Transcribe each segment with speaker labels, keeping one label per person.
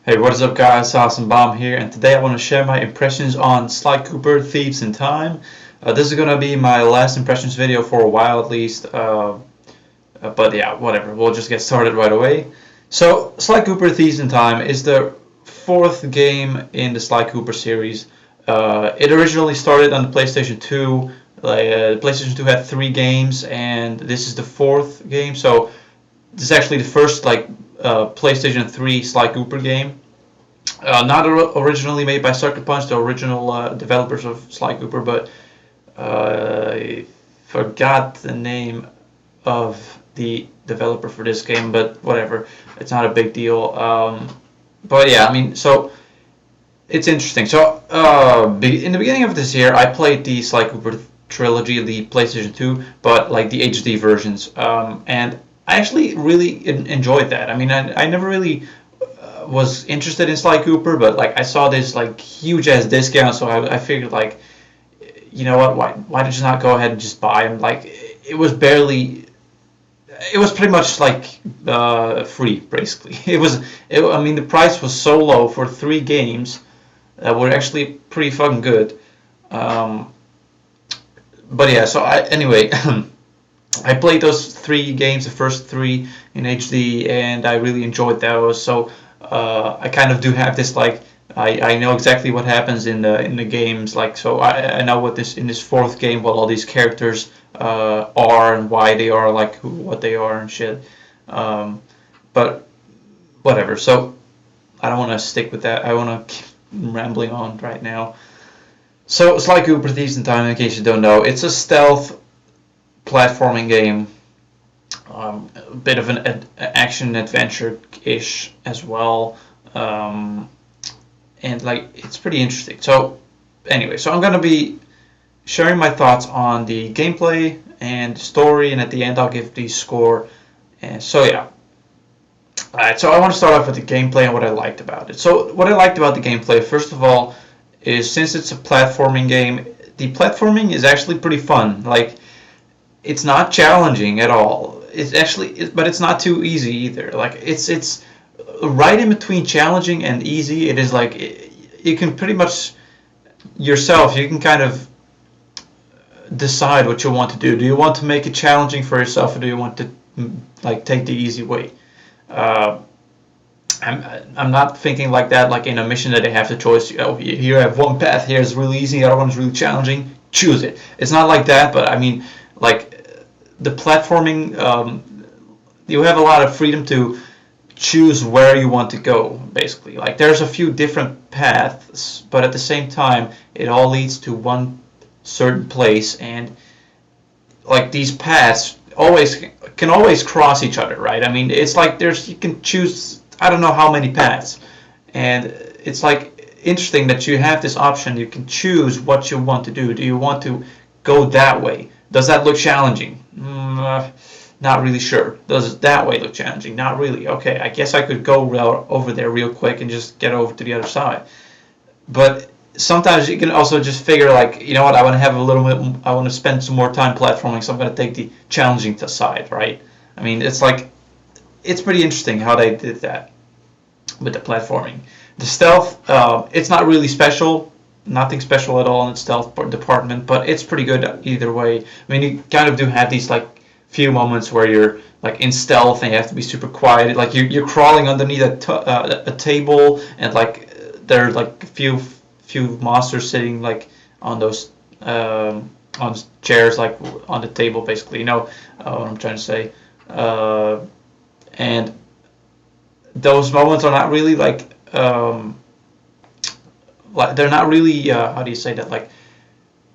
Speaker 1: Hey, what is up, guys? Awesome Bomb here, and today I want to share my impressions on Sly Cooper Thieves in Time. This is gonna be my last impressions video for a while at least, but yeah, whatever. We'll just get started right away. So, Sly Cooper Thieves in Time is the fourth game in the Sly Cooper series. It originally started on the PlayStation 2. PlayStation 2 had 3 games, and this is the fourth game. So, this is actually the first PlayStation 3 Sly Cooper game. Not originally made by Sucker Punch, the original developers of Sly Cooper, but I forgot the name of the developer for this game, but whatever, it's not a big deal. But yeah, I mean, so it's interesting. So in the beginning of this year, I played the Sly Cooper trilogy, the PlayStation 2, but like the HD versions, and I actually really enjoyed that. I mean, I never really was interested in Sly Cooper, but like I saw this like huge ass discount, so I figured like, you know what, why did you not go ahead and just buy them? Like it was pretty much like free basically. I mean, the price was so low for 3 games that were actually pretty fucking good. Um, but yeah, so anyway. I played those 3 games, the first 3 in HD, and I really enjoyed those. So I kind of do have this like I know exactly what happens in the games. Like so I know what this in this fourth game what all these characters are and why they are like what they are and shit. But whatever. So I don't want to stick with that. I want to keep rambling on right now. So Sly Cooper Thieves in Time, in case you don't know, it's a stealth platforming game, a bit of an action adventure-ish as well, and like it's pretty interesting. So anyway, so I'm gonna be sharing my thoughts on the gameplay and story, and at the end I'll give the score. And so yeah, alright. So I want to start off with the gameplay and what I liked about it. So what I liked about the gameplay, first of all, is since it's a platforming game, the platforming is actually pretty fun. Like it's not challenging at all. It's actually, but it's not too easy either. Like it's right in between challenging and easy. It is like you can pretty much yourself. You can kind of decide what you want to do. Do you want to make it challenging for yourself, or do you want to like take the easy way? Uh, I'm not thinking like that. Like in a mission that they have the choice. Oh, here you have one path. Here is really easy. The other one is really challenging. Choose it. It's not like that. But I mean, like the platforming, you have a lot of freedom to choose where you want to go, basically. Like there's a few different paths, but at the same time it all leads to one certain place, and like these paths can always cross each other, right? I mean, it's like you can choose I don't know how many paths, and it's like interesting that you have this option. You can choose what you want to do. Do you want to go that way? Does that look challenging? Not really sure. Does it that way look challenging? Not really. Okay, I guess I could go over there real quick and just get over to the other side. But sometimes you can also just figure like, you know what, I want to have a little bit, I want to spend some more time platforming, so I'm going to take the challenging side, right? I mean, it's like, it's pretty interesting how they did that with the platforming. The stealth, it's not really special. Nothing special at all in its stealth department, but it's pretty good either way. I mean, you kind of do have these like few moments where you're like in stealth and you have to be super quiet. Like you're crawling underneath a table, and like there are like a few monsters sitting like on those on chairs, like on the table, basically. You know what I'm trying to say. And those moments are not really like. They're not really how do you say that, like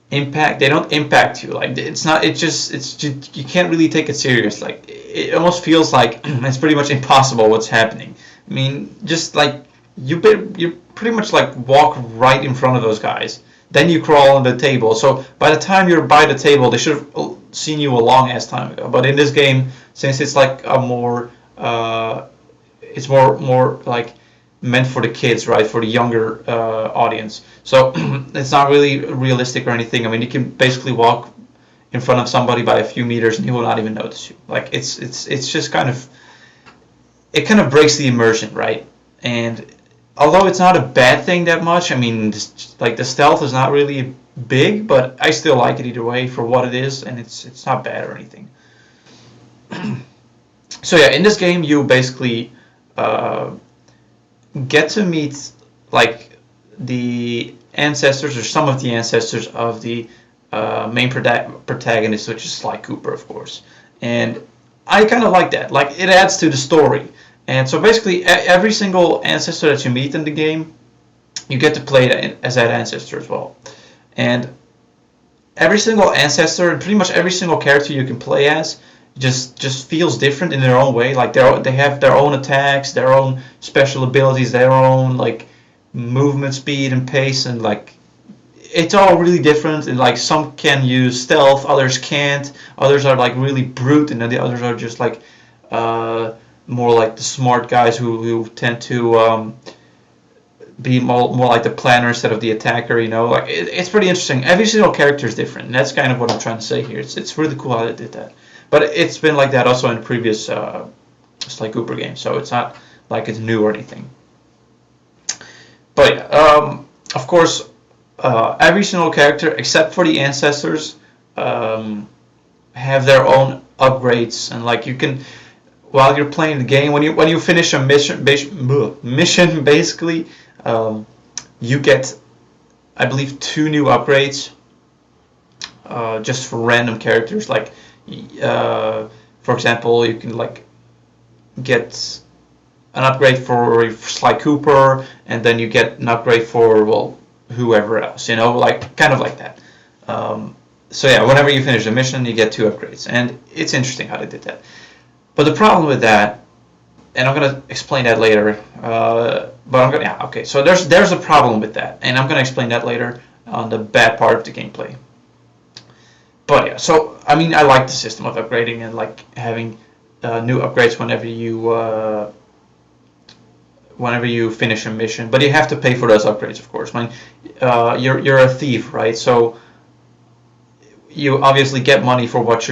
Speaker 1: impact, they don't impact you, like it's not, it's just you can't really take it serious. Like it almost feels like it's pretty much impossible what's happening. I mean, just like you pretty much like walk right in front of those guys, then you crawl on the table, so by the time you're by the table they should have seen you a long ass time ago. But in this game, since it's like a more it's more like meant for the kids, right? For the younger audience. So it's not really realistic or anything. I mean, you can basically walk in front of somebody by a few meters and he will not even notice you. Like it's just kind of, it kind of breaks the immersion, right? And although it's not a bad thing that much. I mean, like the stealth is not really big, but I still like it either way for what it is, and it's not bad or anything. So yeah, in this game you basically uh, get to meet like the ancestors or some of the ancestors of the main protagonist, which is Sly Cooper, of course. And I kind of like that. Like it adds to the story. And so basically, every single ancestor that you meet in the game, you get to play as that ancestor as well. And every single ancestor and pretty much every single character you can play as just feels different in their own way. Like they have their own attacks, their own special abilities, their own like movement speed and pace, and like it's all really different. And like some can use stealth, others can't. Others are like really brute, and then the others are just like more like the smart guys who tend to be more like the planner instead of the attacker. You know, like it's pretty interesting. Every single character is different, and that's kind of what I'm trying to say here. It's really cool how they did that. But it's been like that also in the previous Sly Cooper games, so it's not like it's new or anything. But of course, every single character except for the ancestors have their own upgrades, and like you can, while you're playing the game, when you finish a mission, basically, you get, I believe, 2 new upgrades, just for random characters. Like, for example, you can like get an upgrade for Sly Cooper, and then you get an upgrade for, well, whoever else, you know, like kind of like that. So yeah, whenever you finish a mission, you get 2 upgrades, and it's interesting how they did that. But the problem with that, and I'm gonna explain that later. But I'm gonna, yeah, okay. So there's a problem with that, and I'm gonna explain that later on the bad part of the gameplay. But yeah, so I mean, I like the system of upgrading and like having new upgrades whenever you finish a mission. But you have to pay for those upgrades, of course. I mean, you're a thief, right? So you obviously get money for what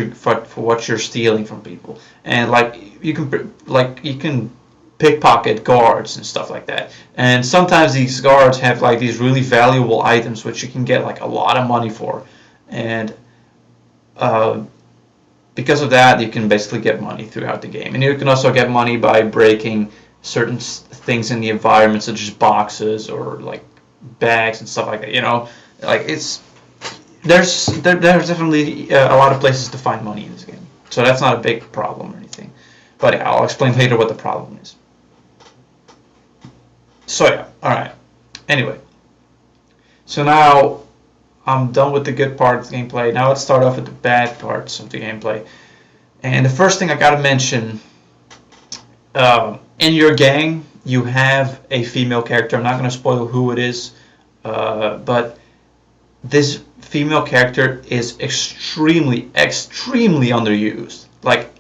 Speaker 1: you're stealing from people, and like you can pickpocket guards and stuff like that. And sometimes these guards have like these really valuable items which you can get like a lot of money for, and uh, because of that, you can basically get money throughout the game. And you can also get money by breaking certain things in the environment, such as boxes or like bags and stuff like that. You know, like there's definitely a lot of places to find money in this game, so that's not a big problem or anything. But yeah, I'll explain later what the problem is. So yeah, all right. Anyway, so now I'm done with the good part of the gameplay. Now let's start off with the bad parts of the gameplay. And the first thing I gotta mention, in your gang, you have a female character. I'm not gonna spoil who it is, but this female character is extremely underused. Like,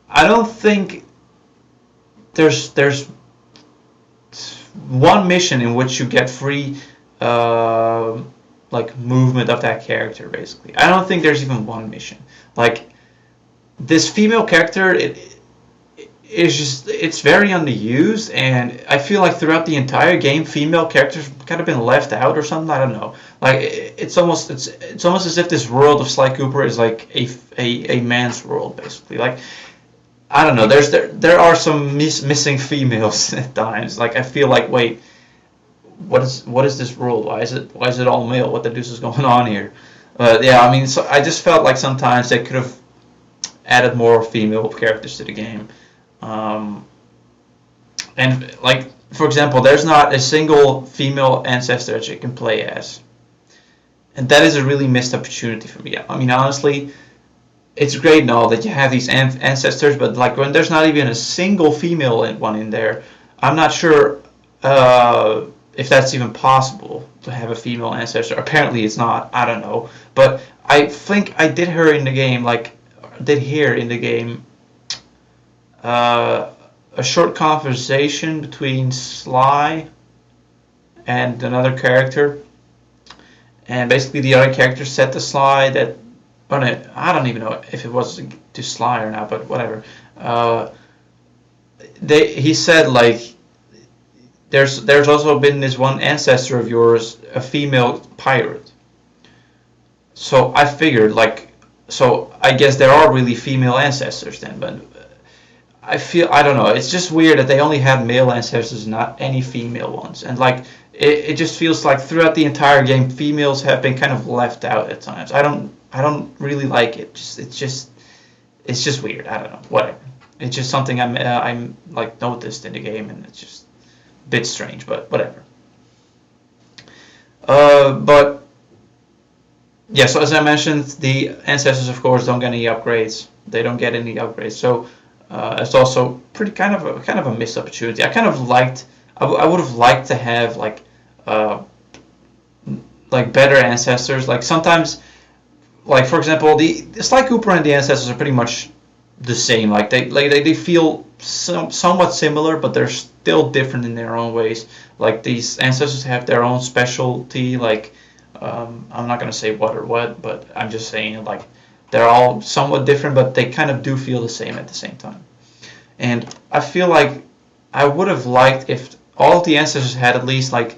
Speaker 1: I don't think there's one mission in which you get free like movement of that character. Basically, I don't think there's even one mission. Like, this female character, it's very underused, and I feel like throughout the entire game, female characters kind of been left out or something. I don't know. Like, it's almost as if this world of Sly Cooper is like a man's world, basically. Like, I don't know. There are some missing females at times. Like, I feel like, wait, what is this world? Why is it all male? What the deuce is going on here? Yeah, I mean, so I just felt like sometimes they could have added more female characters to the game. And like, for example, there's not a single female ancestor that you can play as, and that is a really missed opportunity for me. I mean, honestly, it's great and all that you have these ancestors, but like when there's not even a single female one in there, I'm not sure if that's even possible to have a female ancestor. Apparently, it's not. I don't know, but I think I did hear in the game, a short conversation between Sly and another character, and basically the other character said to Sly that, I don't even know if it was to Sly or not, but whatever. He said like there's also been this one ancestor of yours, a female pirate. So I figured like, so I guess there are really female ancestors then, but I don't know. It's just weird that they only had male ancestors, not any female ones, and like it just feels like throughout the entire game, females have been kind of left out at times. I don't really like it. It's just weird. I don't know. Whatever. It's just something I'm like noticed in the game, and it's just a bit strange, but whatever. But yeah. So as I mentioned, the ancestors, of course, don't get any upgrades. They don't get any upgrades. So it's also pretty kind of a missed opportunity. I kind of liked. I would have liked to have uh, like better ancestors. Like sometimes, like for example, the Sly Cooper and the ancestors are pretty much the same. They feel somewhat similar, but they're still different in their own ways. Like these ancestors have their own specialty. Like I'm not gonna say what or what, but I'm just saying like they're all somewhat different, but they kind of do feel the same at the same time. And I feel like I would have liked if all of the ancestors had at least like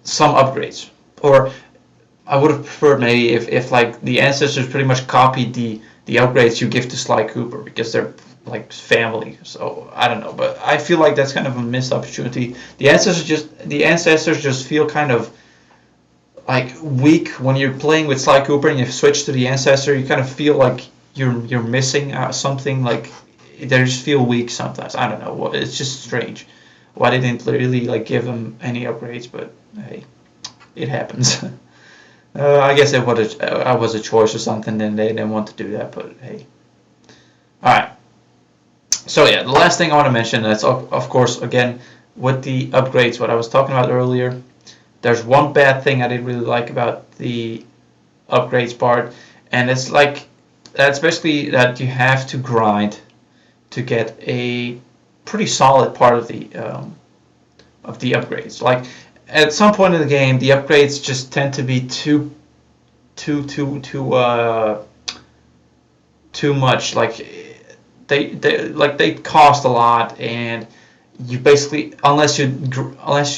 Speaker 1: some upgrades, or I would have preferred maybe if like the ancestors pretty much copied the upgrades you give to Sly Cooper because they're like family. So I don't know, but I feel like that's kind of a missed opportunity. The ancestors just feel kind of like weak when you're playing with Sly Cooper and you switch to the ancestor. You kind of feel like you're missing something. Like they just feel weak sometimes. I don't know. It's just strange. Why they didn't really like give them any upgrades, but hey, it happens. I guess I was a choice or something, and they didn't want to do that. But hey, all right. So yeah, the last thing I want to mention is of course again with the upgrades. What I was talking about earlier. There's one bad thing I didn't really like about the upgrades part, and it's like that's basically that you have to grind to get a pretty solid part of the upgrades. Like at some point in the game, the upgrades just tend to be too much. Like they cost a lot, and you basically unless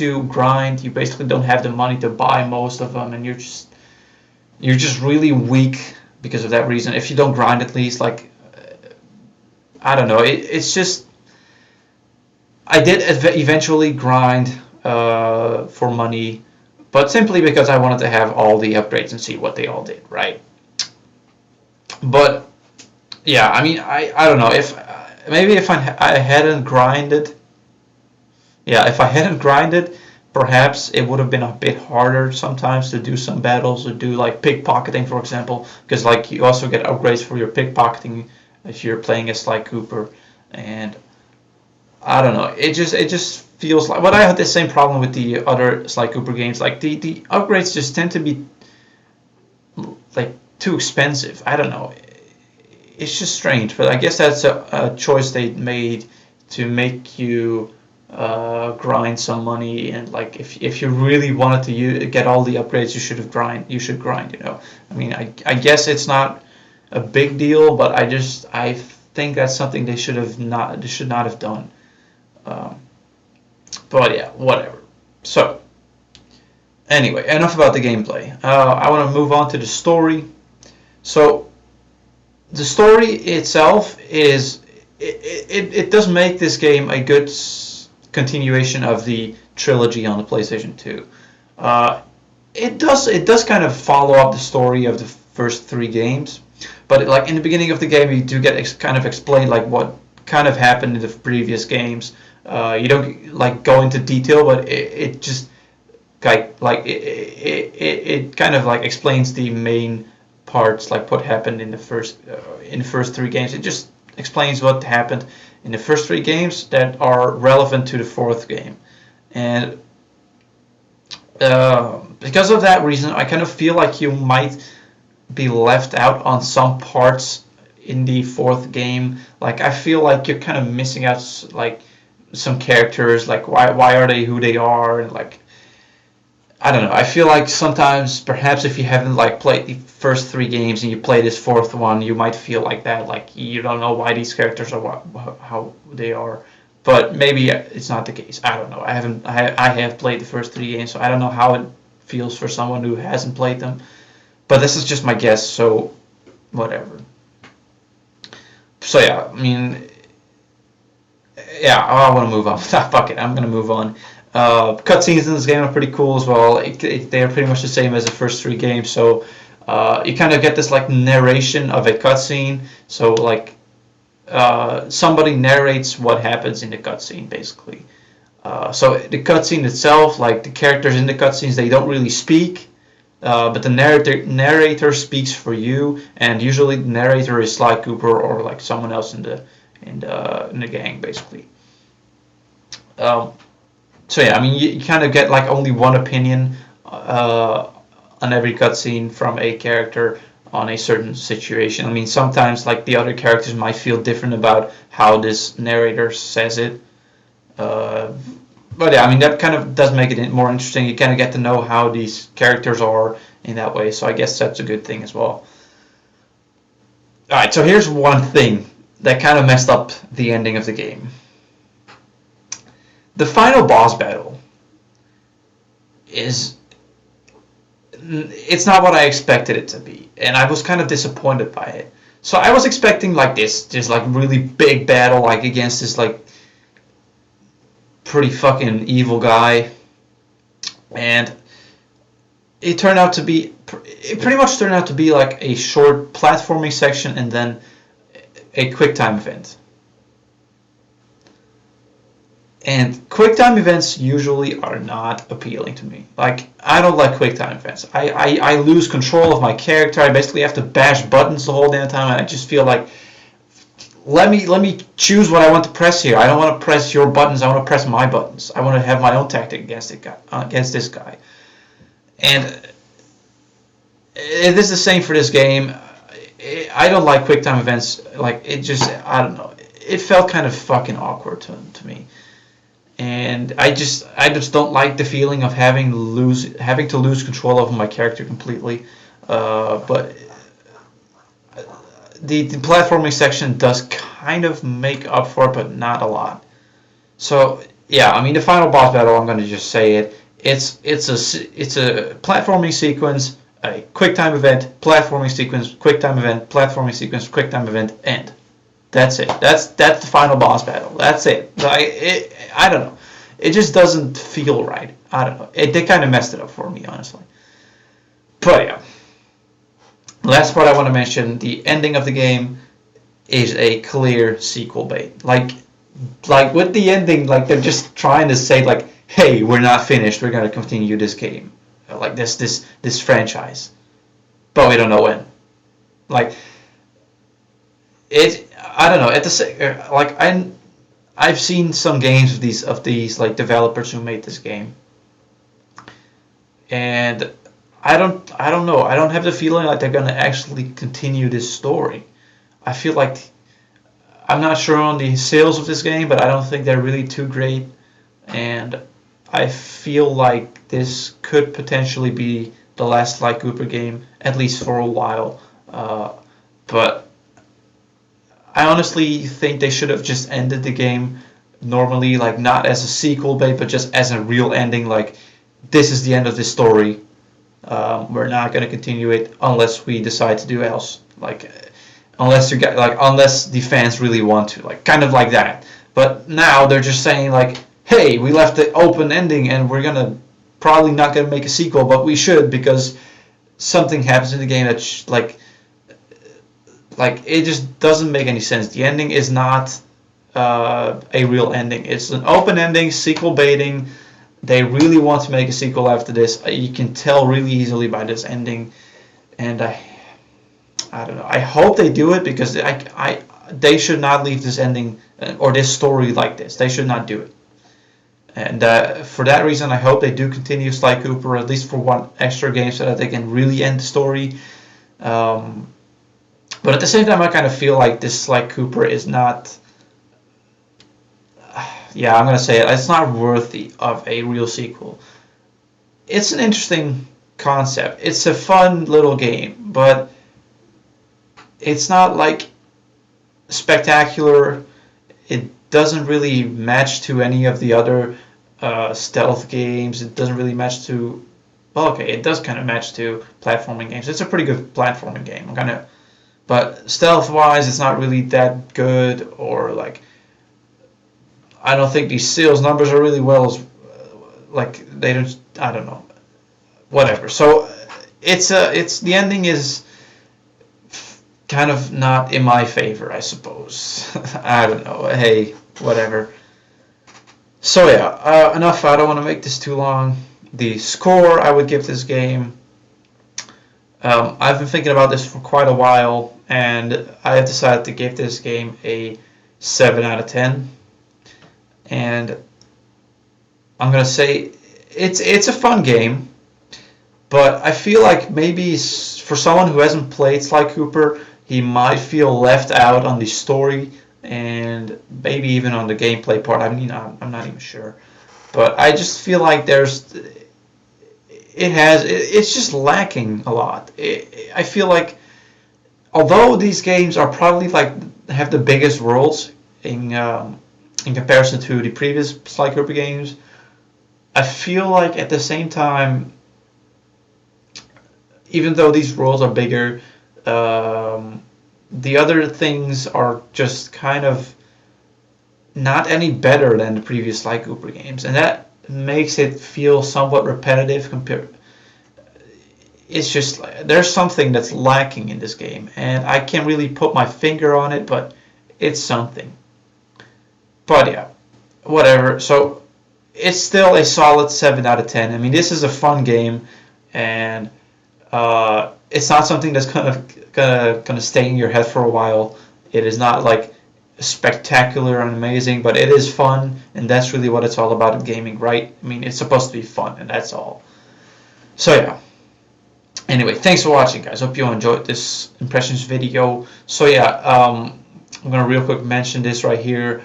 Speaker 1: you grind, you basically don't have the money to buy most of them, and you're just really weak because of that reason. If you don't grind, at least like I don't know. It's just I did eventually grind for money, but simply because I wanted to have all the upgrades and see what they all did, right? But yeah, I mean, I don't know if maybe if I hadn't grinded, yeah, if I hadn't grinded, perhaps it would have been a bit harder sometimes to do some battles or do like pickpocketing, for example, because like you also get upgrades for your pickpocketing if you're playing as Sly Cooper, and I don't know, it just feels like. But I had the same problem with the other Sly Cooper games. Like the upgrades just tend to be like too expensive. I don't know. It's just strange, but I guess that's a choice they made to make you grind some money. And like if you really wanted to get all the upgrades, you should grind. I mean, I guess it's not a big deal, but I think that's something they should not have done. Um, but yeah, whatever. So anyway, enough about the gameplay. I want to move on to the story. So the story itself it does make this game a good continuation of the trilogy on the PlayStation 2. It does kind of follow up the story of the first three games, but like in the beginning of the game, you do get kind of explained like what kind of happened in the previous games. You don't like go into detail, but it just it kind of like explains the main parts, like what happened in the first three games. It just explains what happened in the first three games that are relevant to the fourth game, and because of that reason, I kind of feel like you might be left out on some parts in the fourth game. Like I feel like you're kind of missing out like some characters. Like why are they who they are, and like I don't know. I feel like sometimes, perhaps if you haven't like played the first three games and you play this fourth one, you might feel like that. Like you don't know why these characters are how they are. But maybe it's not the case. I don't know. I have played the first 3 games, so I don't know how it feels for someone who hasn't played them. But this is just my guess, so whatever. So yeah, I mean, yeah, I want to move on. Fuck it, I'm gonna move on. Cutscenes in this game are pretty cool as well. They're pretty much the same as the first 3 games, so you kind of get this like narration of a cutscene. So like somebody narrates what happens in the cutscene, basically. So the cutscene itself, like the characters in the cutscenes, they don't really speak, but the narrator speaks for you, and usually the narrator is Sly Cooper or like someone else in the gang, basically. So yeah, I mean, you kind of get like only one opinion on every cutscene from a character on a certain situation. I mean, sometimes like the other characters might feel different about how this narrator says it. But yeah, I mean, that kind of does make it more interesting. You kind of get to know how these characters are in that way, so I guess that's a good thing as well. Alright, so here's one thing that kind of messed up the ending of the game. The final boss battle is... it's not what I expected it to be, and I was kind of disappointed by it. So I was expecting like this like really big battle, like against this like pretty fucking evil guy, and it pretty much turned out to be like a short platforming section and then a quick time event. And QuickTime events usually are not appealing to me. Like, I don't like QuickTime events. I lose control of my character. I basically have to bash buttons the whole damn time, and I just feel like, let me choose what I want to press here. I don't want to press your buttons. I want to press my buttons. I want to have my own tactic against this guy. And it is the same for this game. I don't like QuickTime events. Like, it just, I don't know. It felt kind of fucking awkward to me. And I just don't like the feeling of having to lose control over my character completely. But the platforming section does kind of make up for it, but not a lot. So yeah, I mean, the final boss battle, I'm going to just say it. It's a platforming sequence, a quick time event, platforming sequence, quick time event, platforming sequence, quick time event, end. That's it. That's the final boss battle. That's it. I don't know. It just doesn't feel right. I don't know. They kind of messed it up for me, honestly. But yeah. Last part I want to mention, the ending of the game is a clear sequel bait. Like with the ending, like they're just trying to say like, hey, we're not finished. We're going to continue this game. Like this franchise. But we don't know when. Like it, I don't know. At the like I've seen some games of these like developers who made this game, and I don't know. I don't have the feeling like they're gonna actually continue this story. I feel like I'm not sure on the sales of this game, but I don't think they're really too great, and I feel like this could potentially be the last Sly Cooper game, at least for a while. But I honestly think they should have just ended the game normally, like not as a sequel bait, but just as a real ending. Like, this is the end of this story. We're not going to continue it unless we decide to do else. Like, unless the fans really want to, like kind of like that. But now they're just saying like, hey, we left the open ending, and we're gonna probably not gonna make a sequel, but we should because something happens in the game that like it just doesn't make any sense. The ending is not a real ending. It's an open ending, sequel baiting. They really want to make a sequel after this. You can tell really easily by this ending, and I don't know. I hope they do it because they should not leave this ending or this story like this. They should not do it. And for that reason, I hope they do continue Sly Cooper at least for one extra game so that they can really end the story. But at the same time, I kind of feel like this Sly Cooper is not... yeah, I'm going to say it. It's not worthy of a real sequel. It's an interesting concept. It's a fun little game, but it's not like spectacular. It doesn't really match to any of the other stealth games. It doesn't really match to, well, okay, it does kind of match to platforming games. It's a pretty good platforming game. But stealth-wise, it's not really that good, or like, I don't think these sales numbers are really like they don't. I don't know. Whatever. So it's the ending is kind of not in my favor, I suppose. I don't know. Hey, whatever. So yeah, enough. I don't want to make this too long. The score I would give this game. I've been thinking about this for quite a while, and I have decided to give this game a 7 out of 10. And I'm gonna say it's a fun game, but I feel like maybe for someone who hasn't played Sly Cooper, he might feel left out on the story and maybe even on the gameplay part. I mean, I'm not even sure, but I just feel like it's just lacking a lot. I feel like although these games are probably like have the biggest worlds in comparison to the previous Sly Cooper games, I feel like at the same time, even though these worlds are bigger, the other things are just kind of not any better than the previous Sly Cooper games, and that makes it feel somewhat repetitive. It's just there's something that's lacking in this game, and I can't really put my finger on it, but it's something. But yeah, whatever. So it's still a solid 7 out of 10. I mean, this is a fun game, and it's not something that's gonna stay in your head for a while. It is not like spectacular and amazing, but it is fun, and that's really what it's all about in gaming, right? I mean, it's supposed to be fun, and that's all. So yeah. Anyway, thanks for watching, guys. Hope you enjoyed this impressions video. So yeah, I'm gonna real quick mention this right here,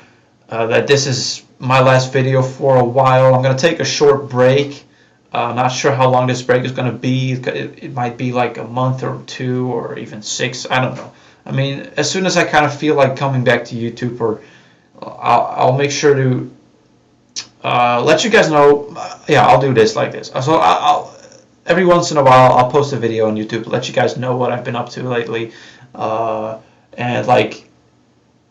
Speaker 1: that this is my last video for a while. I'm gonna take a short break. Not sure how long this break is gonna be. It might be like a month or 2 or even 6. I don't know. I mean, as soon as I kind of feel like coming back to YouTube, or I'll make sure to let you guys know. Yeah, I'll do this like this. So I'll every once in a while I'll post a video on YouTube, let you guys know what I've been up to lately, and like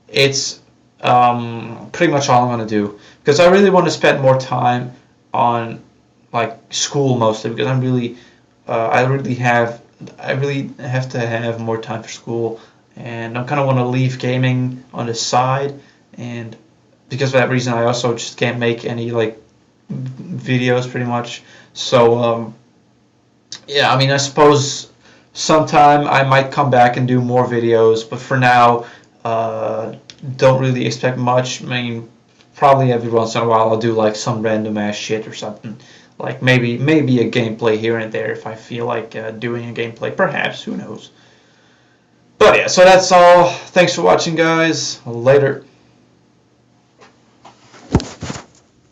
Speaker 1: it's pretty much all I'm gonna do, because I really want to spend more time on like school mostly, because I really have to have more time for school, and I kind of want to leave gaming on the side, and because of that reason I also just can't make any like videos pretty much. So yeah, I mean, I suppose sometime I might come back and do more videos, but for now, don't really expect much. I mean, probably every once in a while I'll do like some random ass shit or something. Like maybe a gameplay here and there if I feel like doing a gameplay. Perhaps, who knows. But yeah, so that's all. Thanks for watching, guys. Later.